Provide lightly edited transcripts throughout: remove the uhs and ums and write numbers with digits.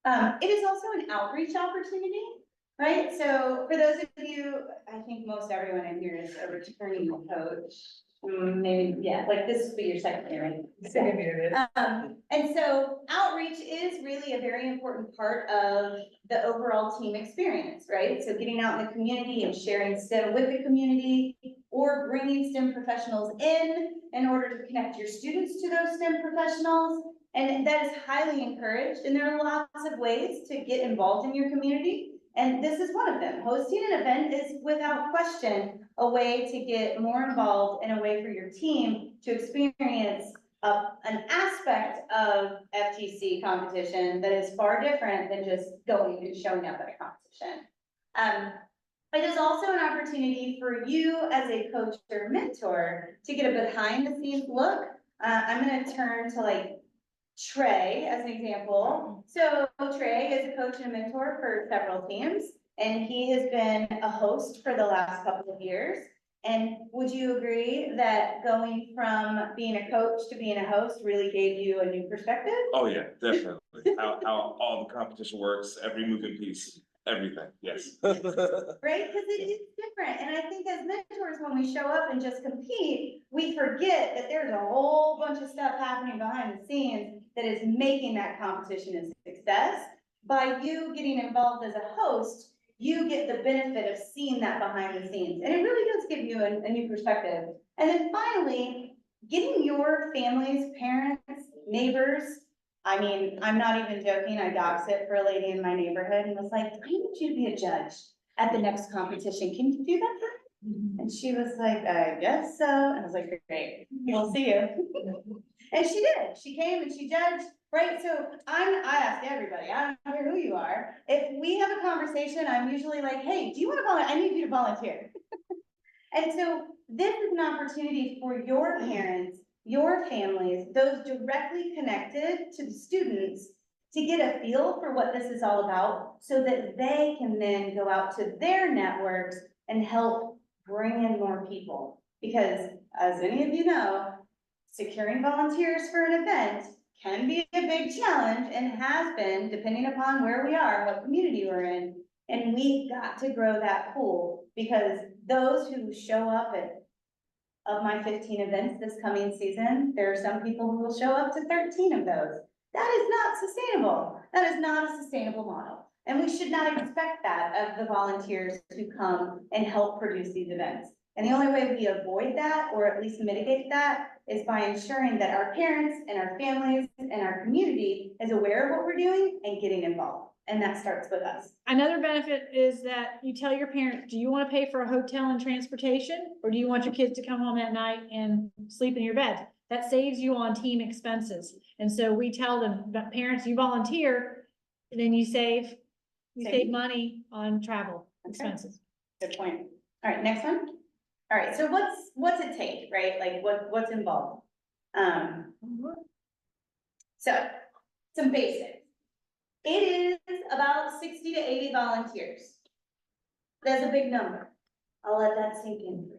It is also an outreach opportunity, right? So for those of you, I think most everyone in here is a returning coach. Maybe, yeah, like this will be your second year, right? Second year, And so outreach is really a very important part of the overall team experience, right? So getting out in the community and sharing STEM with the community, or bringing STEM professionals in order to connect your students to those STEM professionals. And that is highly encouraged. And there are lots of ways to get involved in your community. And this is one of them. Hosting an event is without question a way to get more involved and a way for your team to experience an aspect of FTC competition that is far different than just going and showing up at a competition. It is also an opportunity for you as a coach or mentor to get a behind the scenes look. I'm going to turn to like Trey as an example. So Trey is a coach and a mentor for several teams, and he has been a host for the last couple of years. And would you agree that going from being a coach to being a host really gave you a new perspective? Oh, yeah, definitely. How all the competition works, every moving piece, everything, yes. Right, because it is different. And I think as mentors, when we show up and just compete, we forget that there's a whole bunch of stuff happening behind the scenes that is making that competition a success. By you getting involved as a host, you get the benefit of seeing that behind the scenes. And it really does give you a new perspective. And then finally, getting your family's parents, neighbors. I mean, I'm not even joking. I dog sit for a lady in my neighborhood and was like, I need you to be a judge at the next competition. Can you do that for me? And she was like, I guess so. And I was like, great, we'll see you. And she did. She came and she judged, right? So I ask everybody, I don't care who you are. If we have a conversation, I'm usually like, hey, do you want to volunteer? I need you to volunteer. And so this is an opportunity for your parents, your families, those directly connected to the students, to get a feel for what this is all about so that they can then go out to their networks and help bring in more people. Because as many of you know, securing volunteers for an event can be a big challenge and has been, depending upon where we are, what community we're in. And we've got to grow that pool, because those who show up at, of my 15 events this coming season, there are some people who will show up to 13 of those. That is not sustainable. That is not a sustainable model. And we should not expect that of the volunteers who come and help produce these events. And the only way we avoid that, or at least mitigate that, is by ensuring that our parents and our families and our community is aware of what we're doing and getting involved. And that starts with us. Another benefit is that you tell your parents, do you want to pay for a hotel and transportation? Or do you want your kids to come home at night and sleep in your bed? That saves you on team expenses. And so we tell them, parents, you volunteer, and then you save money on travel expenses. Good point. All right, next one. All right, so what's it take, right? Like what's involved? So some basics. It is about 60 to 80 volunteers. That's a big number. I'll let that sink in.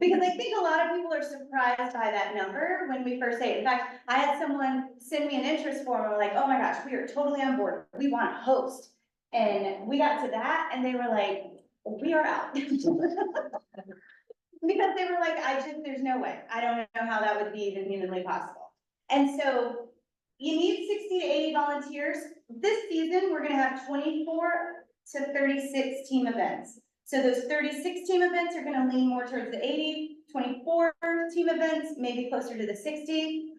Because I think a lot of people are surprised by that number when we first say it. In fact, I had someone send me an interest form and were like, oh my gosh, we are totally on board. We want to host. And we got to that and they were like, we are out. Because they were like, there's no way. I don't know how that would be even humanly possible. And so you need 60 to 80 volunteers. This season, we're gonna have 24 to 36 team events. So those 36 team events are gonna lean more towards the 80, 24 team events, maybe closer to the 60.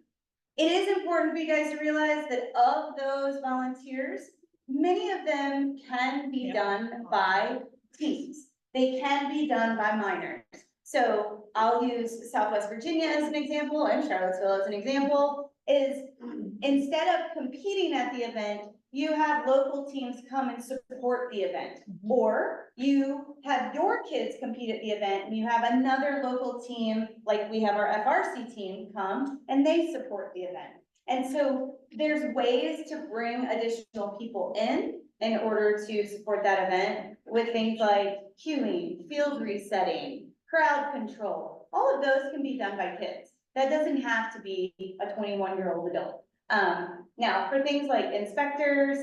It is important for you guys to realize that of those volunteers, many of them can be done by teams. They can be done by minors. So I'll use Southwest Virginia as an example and Charlottesville as an example. Is instead of competing at the event, you have local teams come and support the event. Or you have your kids compete at the event and you have another local team, like we have our FRC team come and they support the event. And so there's ways to bring additional people in order to support that event with things like queuing, field resetting, crowd control. All of those can be done by kids. That doesn't have to be a 21-year-old adult. Now, for things like inspectors,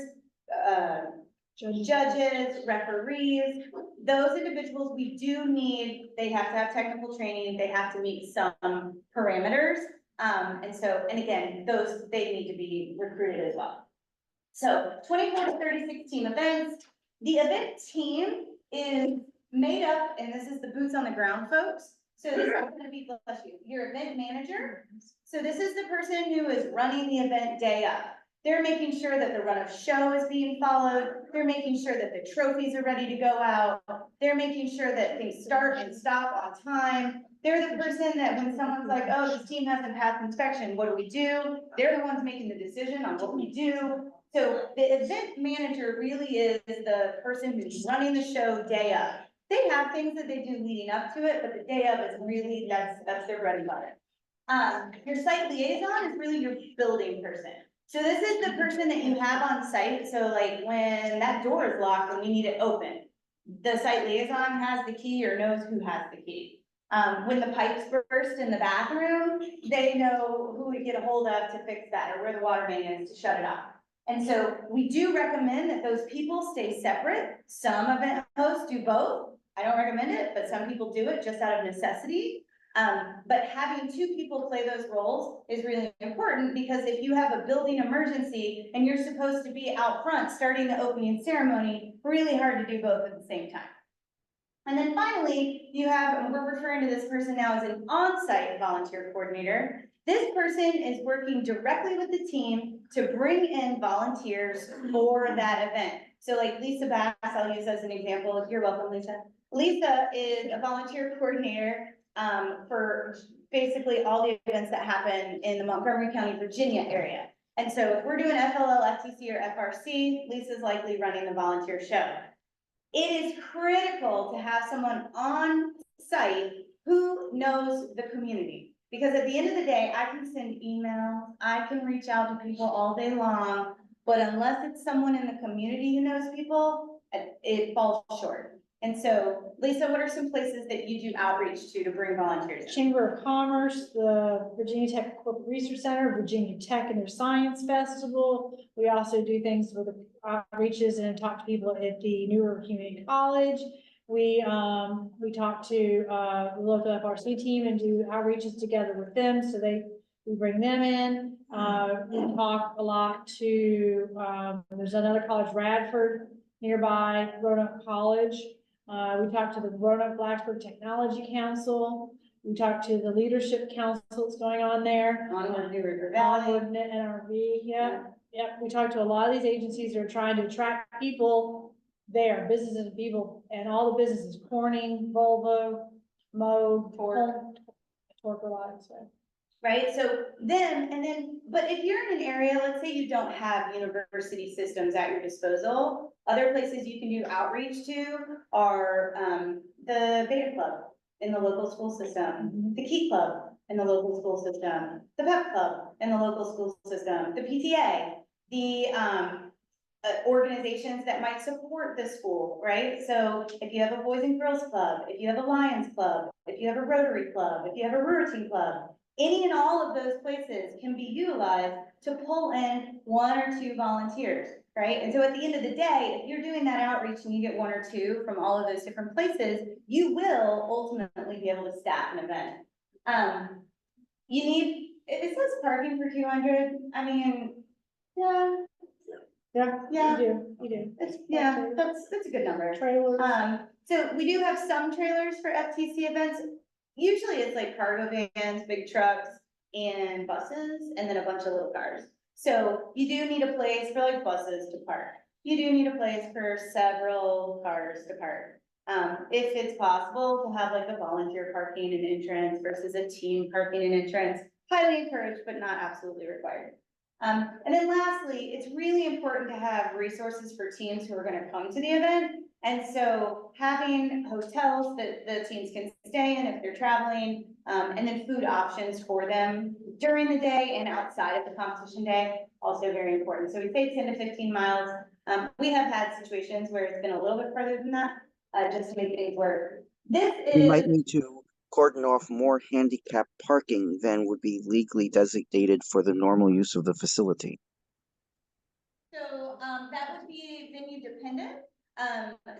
judges, referees, those individuals, we do need, they have to have technical training, they have to meet some parameters. And again, those, they need to be recruited as well. So 24 to 36 team events. The event team is made up, and this is the boots on the ground folks. So this is gonna be, bless you, your event manager. So this is the person who is running the event day of. They're making sure that the run of show is being followed. They're making sure that the trophies are ready to go out. They're making sure that things start and stop on time. They're the person that when someone's like, oh, this team hasn't passed inspection, what do we do? They're the ones making the decision on what we do. So the event manager really is the person who's running the show day of. They have things that they do leading up to it, but the day of is really, that's their bread and butter. Your site liaison is really your building person. So this is the person that you have on site, so like when that door is locked and we need it open, the site liaison has the key or knows who has the key. When the pipes burst in the bathroom, they know who to get a hold of to fix that, or where the water main is to shut it off. And so we do recommend that those people stay separate. Some event hosts do both. I don't recommend it, but some people do it just out of necessity. But having two people play those roles is really important, because if you have a building emergency and you're supposed to be out front starting the opening ceremony, really hard to do both at the same time. And then finally, you have, and we're referring to this person now as an on-site volunteer coordinator. This person is working directly with the team to bring in volunteers for that event. So like Lisa Bass, I'll use as an example. You're welcome, Lisa. Lisa is a volunteer coordinator for basically all the events that happen in the Montgomery County, Virginia area. And so if we're doing FLL, FTC, or FRC, Lisa's likely running the volunteer show. It is critical to have someone on site who knows the community. Because at the end of the day, I can send emails, I can reach out to people all day long, but unless it's someone in the community who knows people, it falls short. And so, Lisa, what are some places that you do outreach to bring volunteers in? Chamber of Commerce, the Virginia Tech Corporate Research Center, Virginia Tech and their Science Festival. We also do things with outreaches and talk to people at the Newark Community College. We talk to the local FRC team and do outreaches together with them, so we bring them in. We talk a lot to there's another college, Radford, nearby, Roanoke College. We talked to the Roanoke Blacksburg Technology Council. We talked to the Leadership Council that's going on there. Onward New River Valley. Onward NRV, yeah. Yep, we talked to a lot of these agencies that are trying to attract people there, businesses and people, and all the businesses, Corning, Volvo, Moog, Torque a lot, so. Right, so but if you're in an area, let's say you don't have university systems at your disposal, other places you can do outreach to are the Beta Club in the local school system, the Key Club in the local school system, the Pep Club in the local school system, the PTA, the organizations that might support the school, right? So if you have a Boys and Girls Club, if you have a Lions Club, if you have a Rotary Club, if you have a Ruritan Club, any and all of those places can be utilized to pull in one or two volunteers, right? And so at the end of the day, if you're doing that outreach and you get one or two from all of those different places, you will ultimately be able to staff an event. You need, it says parking for 200. I mean, yeah. Yeah, you do. That's a good number. Trailers. So we do have some trailers for FTC events. Usually it's like cargo vans, big trucks, and buses, and then a bunch of little cars. So you do need a place for like buses to park. You do need a place for several cars to park. If it's possible to have like a volunteer parking and entrance versus a team parking and entrance, highly encouraged, but not absolutely required. And then lastly, it's really important to have resources for teams who are going to come to the event. And so having hotels that the teams can stay in if they're traveling, and then food options for them during the day and outside of the competition day, also very important. So we say 10 to 15 miles. We have had situations where it's been a little bit further than that, just to make things work. This is. We might need to cordon off more handicap parking than would be legally designated for the normal use of the facility? So, that would be venue dependent.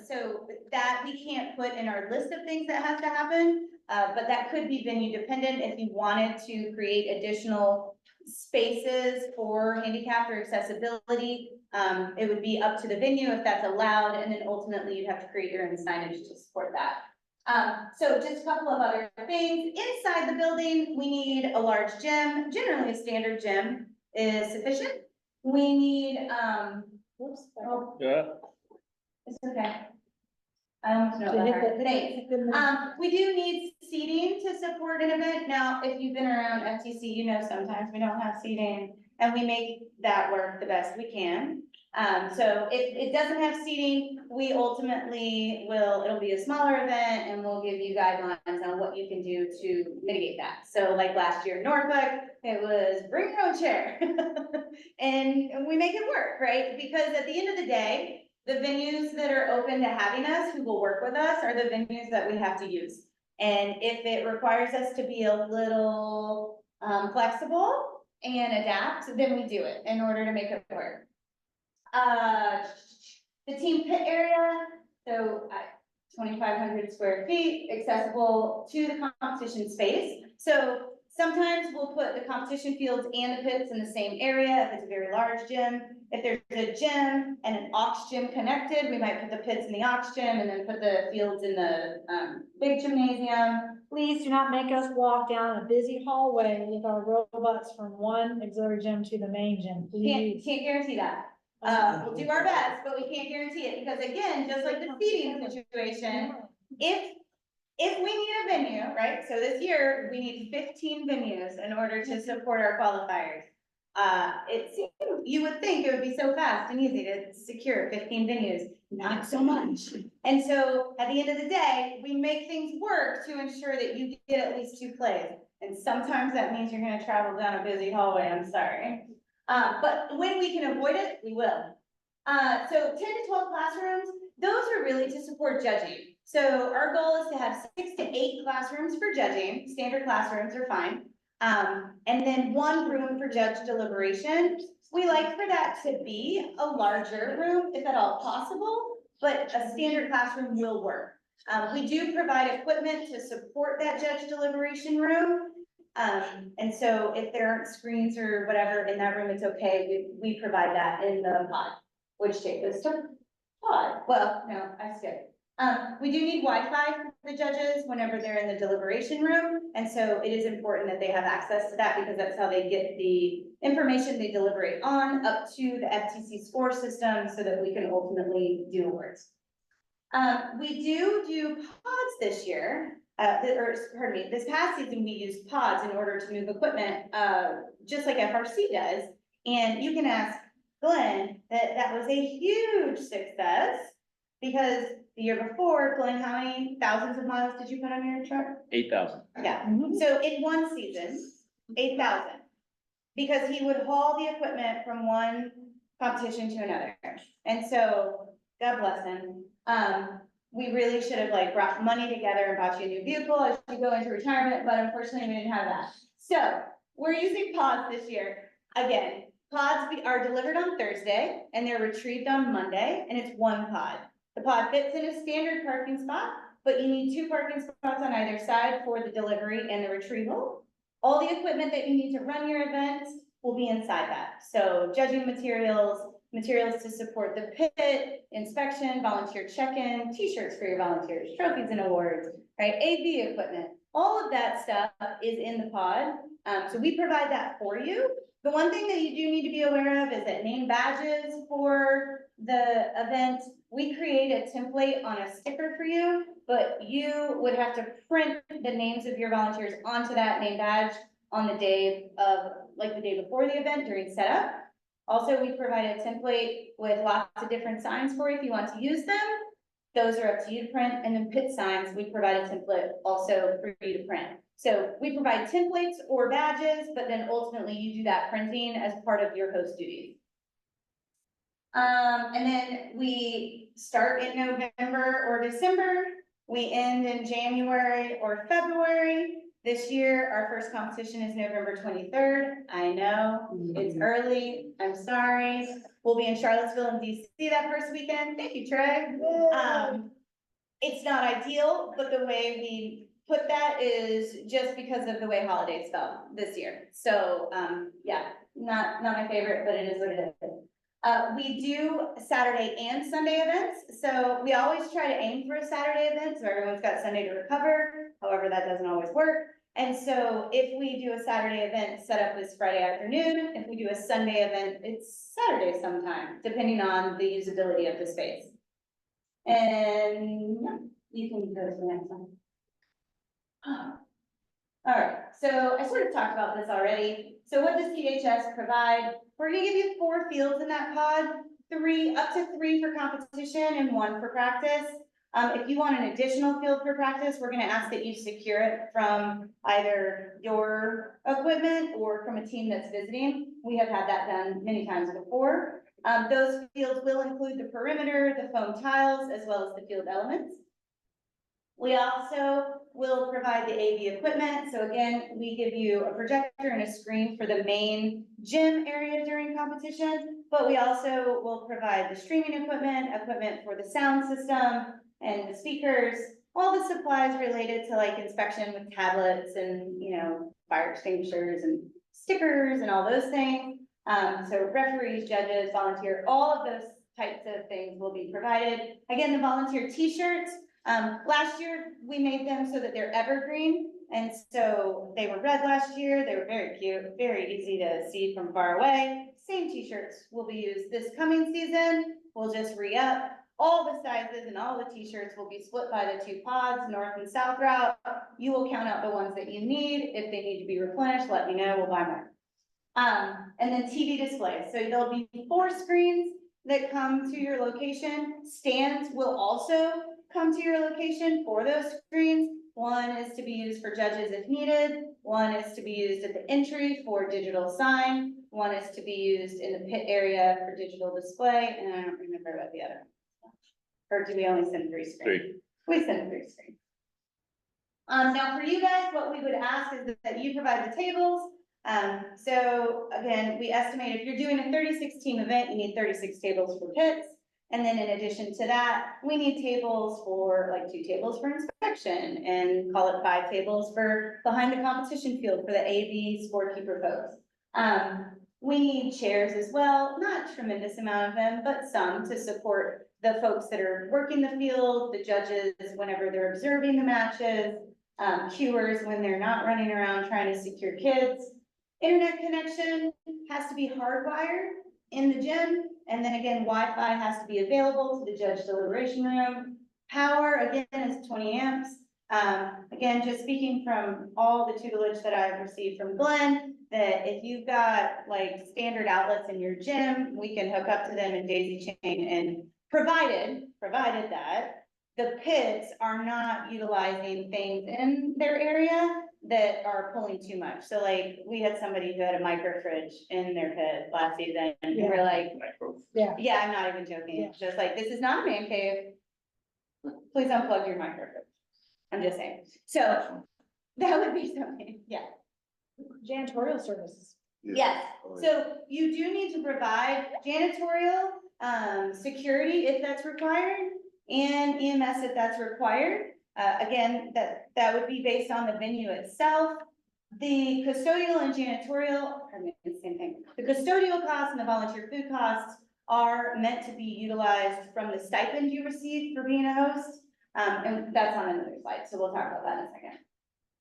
So that we can't put in our list of things that has to happen. But that could be venue dependent if you wanted to create additional spaces for handicap or accessibility. It would be up to the venue if that's allowed, and then ultimately you'd have to create your own signage to support that. So just a couple of other things. Inside the building, we need a large gym. Generally, a standard gym is sufficient. We need, whoops, Yeah. it's okay. I almost know that. Thanks. We do need seating to support an event. Now, if you've been around FTC, you know sometimes we don't have seating, and we make that work the best we can. So if it doesn't have seating, we ultimately it'll be a smaller event, and we'll give you guidelines on what you can do to mitigate that. So like last year in Norfolk, it was bring your own chair. And we make it work, right? Because at the end of the day, the venues that are open to having us, who will work with us, are the venues that we have to use. And if it requires us to be a little flexible and adapt, then we do it in order to make it work. The team pit area, so 2,500 square feet, accessible to the competition space. So sometimes we'll put the competition fields and the pits in the same area if it's a very large gym. If there's a gym and an aux gym connected, we might put the pits in the aux gym and then put the fields in the big gymnasium. Please do not make us walk down a busy hallway with our robots from one auxiliary gym to the main gym, please. Can't guarantee that. We'll do our best, but we can't guarantee it, because again, just like the seating situation, if we need a venue, right? So this year, we need 15 venues in order to support our qualifiers. You would think it would be so fast and easy to secure 15 venues, not so much. And so at the end of the day, we make things work to ensure that you get at least 2 plays. And sometimes that means you're gonna travel down a busy hallway, I'm sorry. But when we can avoid it, we will. So 10 to 12 classrooms, those are really to support judging. So our goal is to have 6 to 8 classrooms for judging. Standard classrooms are fine. And then 1 room for judge deliberation. We like for that to be a larger room, if at all possible, but a standard classroom will work. We do provide equipment to support that judge deliberation room. And so if there aren't screens or whatever in that room, it's okay. We provide that in the pod, which take us to pod. Well, no, I skipped. We do need Wi-Fi for the judges whenever they're in the deliberation room. And so it is important that they have access to that, because that's how they get the information they deliberate on up to the FTC score system, so that we can ultimately do awards. We do pods this year. This past season, we used pods in order to move equipment, just like FRC does. And you can ask Glen that was a huge success, because the year before, Glen, how many thousands of miles did you put on your truck? 8,000. Yeah, so in one season, 8,000. Because he would haul the equipment from one competition to another. And so, God bless him. We really should have brought money together and bought you a new vehicle as you go into retirement, but unfortunately we didn't have that. So we're using pods this year. Again, pods are delivered on Thursday and they're retrieved on Monday, and it's 1 pod. The pod fits in a standard parking spot, but you need 2 parking spots on either side for the delivery and the retrieval. All the equipment that you need to run your events will be inside that. So judging materials to support the pit, inspection, volunteer check-in, t-shirts for your volunteers, trophies and awards, right? AV equipment, all of that stuff is in the pod. So we provide that for you. The one thing that you do need to be aware of is that name badges for the event, we create a template on a sticker for you, but you would have to print the names of your volunteers onto that name badge on the day of, the day before the event during setup. Also, we provide a template with lots of different signs for you if you want to use them. Those are up to you to print. And then pit signs, we provide a template also for you to print. So we provide templates or badges, but then ultimately you do that printing as part of your host duties. And then we start in November or December. We end in January or February. This year, our first competition is November 23rd. I know, it's early, I'm sorry. We'll be in Charlottesville and DC that first weekend. Thank you, Trey. It's not ideal, but the way we put that is just because of the way holidays fell this year. So, yeah, not my favorite, but it is what it is. We do Saturday and Sunday events, so we always try to aim for a Saturday event, so everyone's got Sunday to recover. However, that doesn't always work. And so if we do a Saturday event, setup is Friday afternoon. If we do a Sunday event, it's Saturday sometime, depending on the usability of the space. And yeah, you can go to the next one. All right, so I sort of talked about this already. So what does CHS provide? We're gonna give you 4 fields in that pod, up to 3 for competition and 1 for practice. If you want an additional field for practice, we're gonna ask that you secure it from either your equipment or from a team that's visiting. We have had that done many times before. Those fields will include the perimeter, the foam tiles, as well as the field elements. We also will provide the AV equipment. So again, we give you a projector and a screen for the main gym area during competition, but we also will provide the streaming equipment for the sound system and the speakers, all the supplies related to like inspection with tablets and, you know, fire extinguishers and stickers and all those things. So referees, judges, volunteer, all of those types of things will be provided. Again, the volunteer t-shirts, last year we made them so that they're evergreen. And so they were red last year. They were very cute, very easy to see from far away. Same t-shirts will be used this coming season. We'll just re-up. All the sizes and all the t-shirts will be split by the 2 pods, north and south route. You will count out the ones that you need. If they need to be replenished, let me know, we'll buy more. And then TV displays. So there'll be 4 screens that come to your location. Stands will also come to your location for those screens. 1 is to be used for judges if needed. 1 is to be used at the entry for digital sign. 1 is to be used in the pit area for digital display. And I don't remember what the other. Or do we only send 3 screens? 3. We send 3 screens. Now for you guys, what we would ask is that you provide the tables. So again, we estimate if you're doing a 36 team event, you need 36 tables for pits. And then in addition to that, we need tables for like 2 tables for inspection and call it 5 tables for behind the competition field for the AV scorekeeper folks. We need chairs as well, not a tremendous amount of them, but some to support the folks that are working the field, the judges whenever they're observing the matches, cuers when they're not running around trying to secure kids. Internet connection has to be hardwired in the gym. And then again, Wi-Fi has to be available to the judge deliberation room. Power, again, is 20 amps. Again, just speaking from all the tutelage that I've received from Glen, that if you've got like standard outlets in your gym, we can hook up to them and daisy chain, and provided that the pits are not utilizing things in their area that are pulling too much. So like, we had somebody who had a micro fridge in their pit last season, and we're like, yeah, I'm not even joking. It's just like, this is not a man cave. Please unplug your micro fridge. I'm just saying. So that would be something, yeah. Janitorial services. Yes, so you do need to provide janitorial, security if that's required, and EMS if that's required. Again, that would be based on the venue itself. The custodial and janitorial, the same thing. The custodial costs and the volunteer food costs are meant to be utilized from the stipend you receive for being a host. And that's on another slide, so we'll talk about that in a second.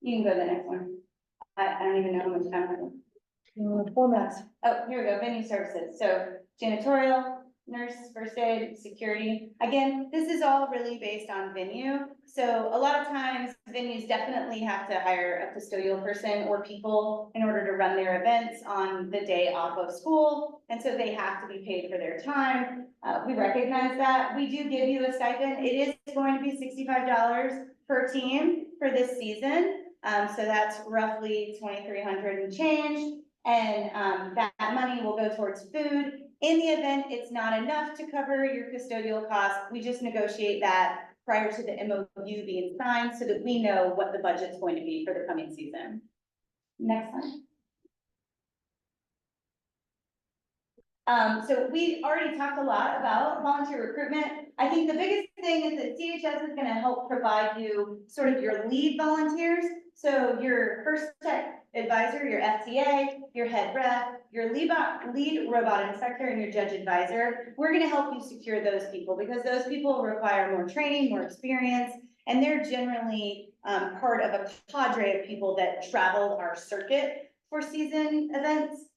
You can go to the next one. I don't even know how much time I have. Formats. Oh, here we go, venue services. So janitorial, nurse, first aid, security. Again, this is all really based on venue. So a lot of times venues definitely have to hire a custodial person or people in order to run their events on the day off of school. And so they have to be paid for their time. We recognize that. We do give you a stipend. It is going to be $65 per team for this season. So that's roughly $2,300 and change. And that money will go towards food. In the event it's not enough to cover your custodial costs, we just negotiate that prior to the MOU being signed, so that we know what the budget's going to be for the coming season. Next slide. So we already talked a lot about volunteer recruitment. I think the biggest thing is that CHS is gonna help provide you sort of your lead volunteers. So your first tech advisor, your FTA, your head rep, your lead robot inspector, and your judge advisor. We're gonna help you secure those people because those people require more training, more experience, and they're generally part of a cadre of people that travel our circuit for season events.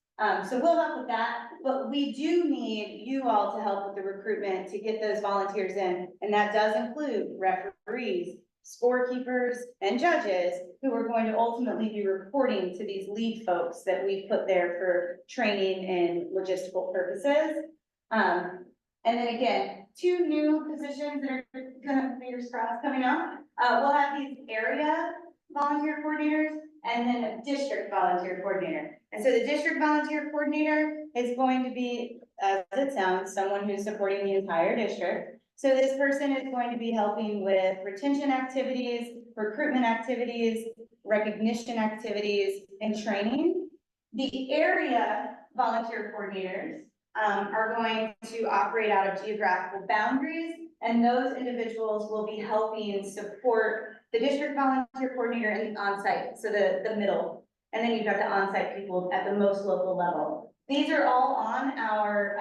So we'll help with that, but we do need you all to help with the recruitment to get those volunteers in, and that does include referees, scorekeepers, and judges who are going to ultimately be reporting to these lead folks that we put there for training and logistical purposes. And then again, 2 new positions that are gonna, fingers crossed, coming up. We'll have these area volunteer coordinators and then a district volunteer coordinator. And so the district volunteer coordinator is going to be, as it sounds, someone who's supporting the entire district. So this person is going to be helping with retention activities, recruitment activities, recognition activities, and training. The area volunteer coordinators are going to operate out of geographical boundaries, and those individuals will be helping support the district volunteer coordinator and the on-site, so the middle. And then you've got the on-site people at the most local level. These are all on our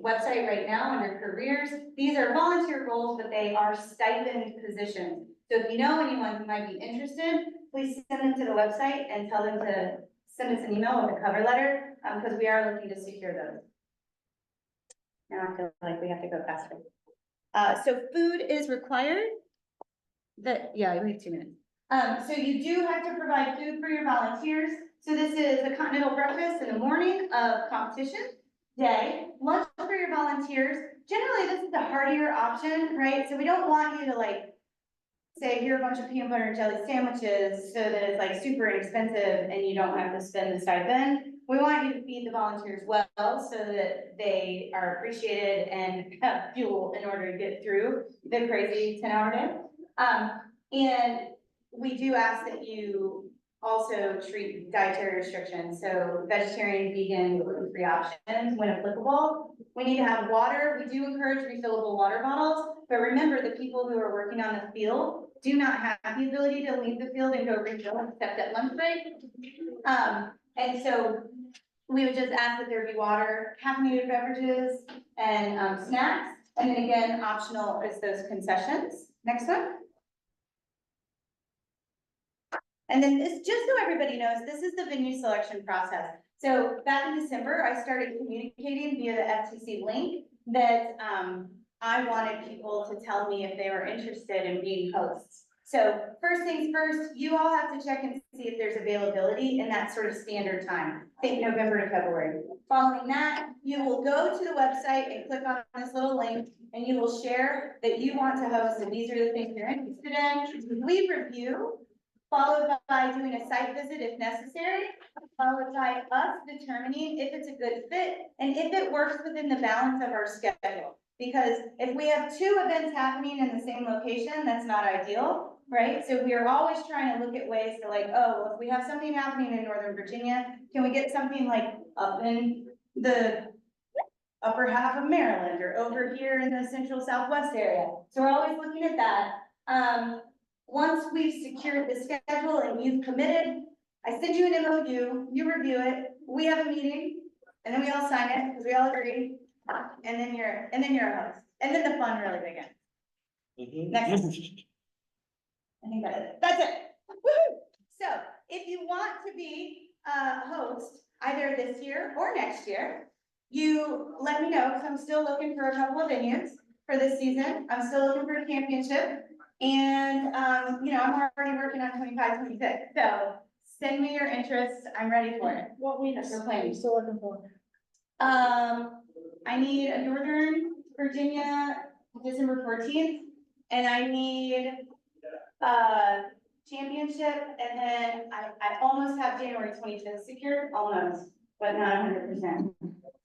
website right now under careers. These are volunteer roles, but they are stipend positions. So if you know anyone who might be interested, please send them to the website and tell them to send us an email with a cover letter, because we are looking to secure those. Now I feel like we have to go faster. So food is required. Yeah, we have 2 minutes. So you do have to provide food for your volunteers. So this is a continental breakfast in the morning of competition day, lunch for your volunteers. Generally, this is the heartier option, right? So we don't want you to like, say, here are a bunch of peanut butter and jelly sandwiches so that it's like super inexpensive and you don't have to spend the stipend. We want you to feed the volunteers well so that they are appreciated and have fuel in order to get through the crazy 10-hour day. And we do ask that you also treat dietary restrictions, so vegetarian, vegan, gluten-free options when applicable. We need to have water. We do encourage refillable water bottles, but remember the people who are working on the field do not have the ability to leave the field and go refill except at lunch break. And so we would just ask that there be water, caffeinated beverages, and snacks. And then again, optional is those concessions. Next one. And then this, just so everybody knows, this is the venue selection process. So back in December, I started communicating via the FTC link that I wanted people to tell me if they were interested in being hosts. So first things first, you all have to check and see if there's availability in that sort of standard time, think November to February. Following that, you will go to the website and click on this little link and you will share that you want to host and these are the things you're interested in. We review, followed by doing a site visit if necessary, followed by us determining if it's a good fit and if it works within the balance of our schedule. Because if we have 2 events happening in the same location, that's not ideal, right? So we are always trying to look at ways to like, oh, if we have something happening in Northern Virginia, can we get something like up in the upper half of Maryland or over here in the central southwest area? So we're always looking at that. Once we've secured the schedule and you've committed, I send you an MOU, you review it, we have a meeting, and then we all sign it because we all agree. And then you're a host. And then the fun really begins. Next one. I think that's it. Woohoo! So if you want to be a host either this year or next year, you let me know because I'm still looking for a couple of venues for this season. I'm still looking for a championship. And, you know, I'm already working on 25, 26. So send me your interest. I'm ready for it. What weeks We're are planning. you still looking for? I need a Northern Virginia, December 14th, and I need championship, and then I almost have January 25th secured, almost, but not 100%.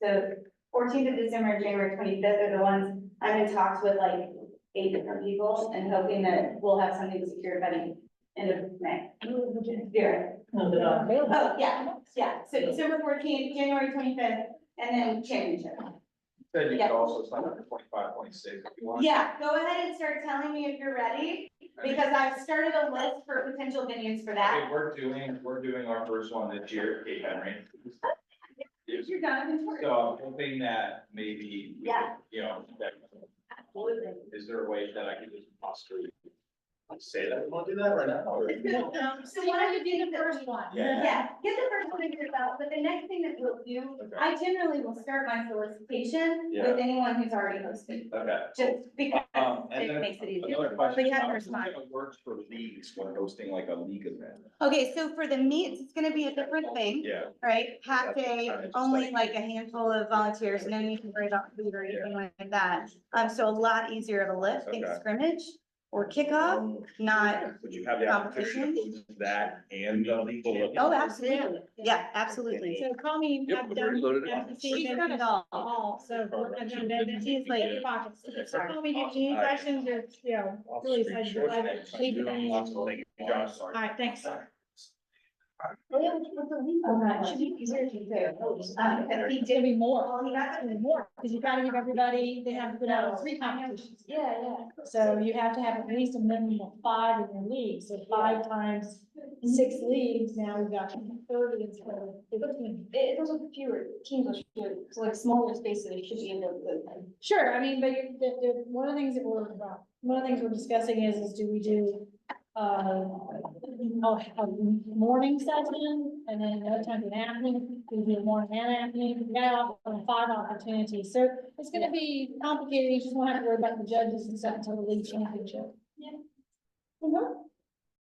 So 14th of December and January 25th are the ones I'm in talks with like 8 different people and hoping that we'll have something secured by the end of May. Yeah. Oh, yeah, so December 14th, January 25th, and then championship. Then you Yeah. could also sign up for 25, 26 if you want. Yeah, go ahead and start telling me if you're ready, because I've started a list for potential venues for that. Okay, we're doing our first one this year, Cape Henry. You're done in So I'm hoping that maybe, Yeah. you know, that, Absolutely. is there a way that I could just possibly say that we want to do that right now? Or? So why don't you do the first one? Yeah, get the first one figured out, but the next thing that we'll do, Okay. I generally will start my solicitation Yeah. with anyone who's already hosted. Okay. Just because And it then makes it easier. another But question, you have to how is this respond. gonna work for leagues when hosting like a league event? Okay, so for the meets, it's gonna be a different thing, Yeah. right? Half That's day, kinda just only like a handful of volunteers, no need to worry about food or anything like that. So a lot easier of a lift, think Okay. scrimmage or kickoff, not, Would you have the opportunity to host that and the legal? oh, absolutely. Yeah, absolutely. So call me, Yep, I've we've done already loaded it. FTC She's events done it all. so I've done that, she's like your pockets. So call me, if you need Alright. questions or, you know, really excited to dive in. Thank you, Josh. All right, thanks. It's gonna be more. It's gonna be more, because you gotta give everybody, they have to put out 3 competitions. Yeah. So you have to have at least a minimum of 5 in your league, so 5 times 6 leagues, now we've got 30 instead of 15. Those are fewer teams, so like smaller spaces, they should be able to. Sure, I mean, but one of the things that one of the things we're discussing is do we do a morning session and then another time in the afternoon, we do morning and afternoon, we got 5 opportunities, so it's gonna be complicated, you just won't have to worry about the judges and stuff until the league championship. Yeah. Mhm.